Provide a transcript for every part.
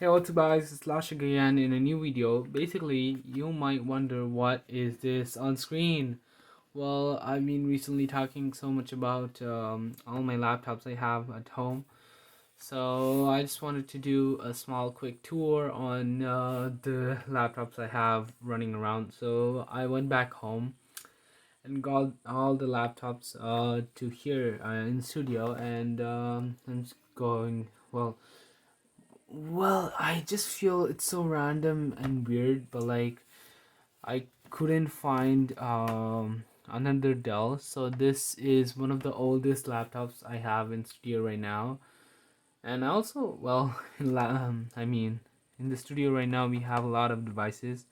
Hey, what's up guys, it's Laashak again in a new video. Basically, you might wonder what is this on screen. Well, I've been recently talking so much about all my laptops I have at home. So I just wanted to do a small quick tour on the laptops I have running around. So I went back home and got all the laptops to here in studio, and I'm just going, well, I just feel it's so random and weird, but like I couldn't find another Dell. So this is one of the oldest laptops I have in studio right now. And also, well, in the studio right now we have a lot of devices.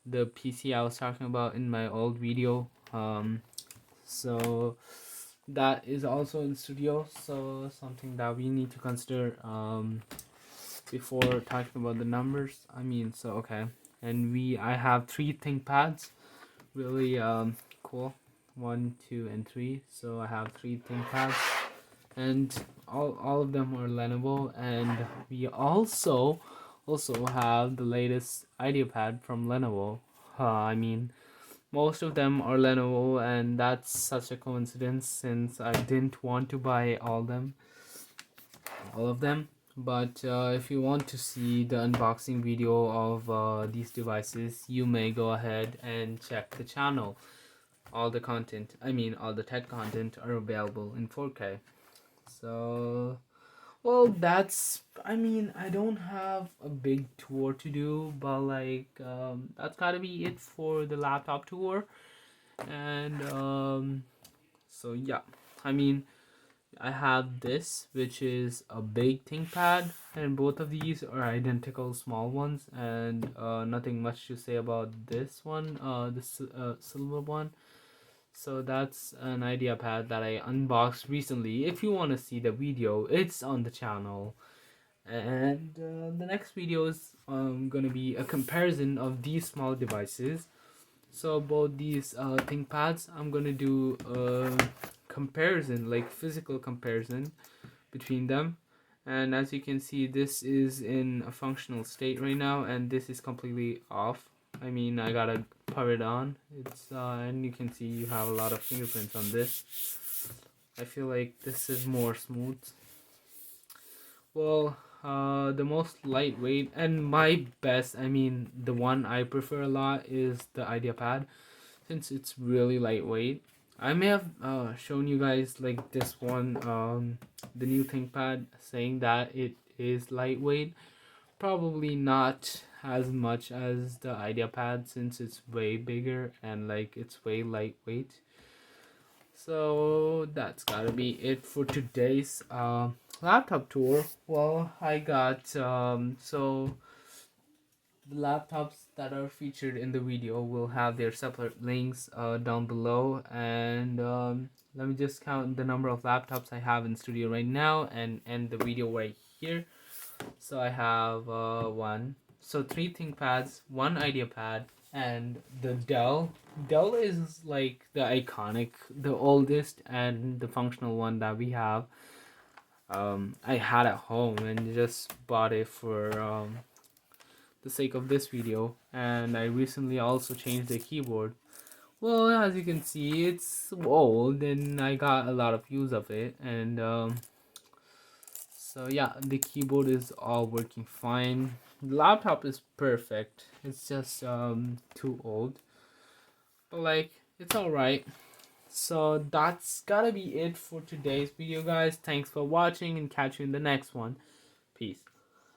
The PC I was talking about in my old video. So that is also in studio. So something that we need to consider before talking about the numbers. Okay. And I have three ThinkPads, really cool, 1, 2, and 3. So I have three ThinkPads, and all of them are Lenovo. And we also have the latest IdeaPad from Lenovo. Most of them are Lenovo, and that's such a coincidence since I didn't want to buy all of them. But if you want to see the unboxing video of these devices, you may go ahead and check the channel. All the content, all the tech content, are available in 4K. So, well, I don't have a big tour to do, but that's gotta be it for the laptop tour. And so yeah, I mean, I have this, which is a big ThinkPad, and both of these are identical small ones, and nothing much to say about this one, this silver one. So that's an IdeaPad that I unboxed recently. If you want to see the video, it's on the channel. And the next video is gonna be a comparison of these small devices. So both these ThinkPads, I'm gonna do a comparison, like physical comparison between them. And as you can see, this is in a functional state right now, and this is completely off. I gotta power it on. It's and you can see you have a lot of fingerprints on this. I feel like this is more smooth. Well, the most lightweight and my best, the one I prefer a lot is the IdeaPad, since it's really lightweight. I may have shown you guys like this one, the new ThinkPad, saying that it is lightweight. Probably not as much as the IdeaPad, since it's way bigger and like it's way lightweight. So that's gotta be it for today's laptop tour. Well, I got so the laptops that are featured in the video will have their separate links down below, and let me just count the number of laptops I have in studio right now and end the video right here. So I have three ThinkPads, one IdeaPad, and the Dell. Dell is like the iconic, the oldest, and the functional one that we have. I had at home and just bought it for the sake of this video, and I recently also changed the keyboard. Well, as you can see, it's old and I got a lot of use of it, and so yeah, the keyboard is all working fine. The laptop is perfect. It's just too old, but like it's all right. So that's gotta be it for today's video, guys. Thanks for watching, and catch you in the next one. Peace.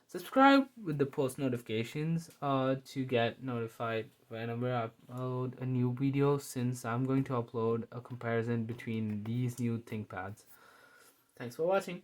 Subscribe with the post notifications to get notified whenever I upload a new video, since I'm going to upload a comparison between these new ThinkPads. Thanks for watching.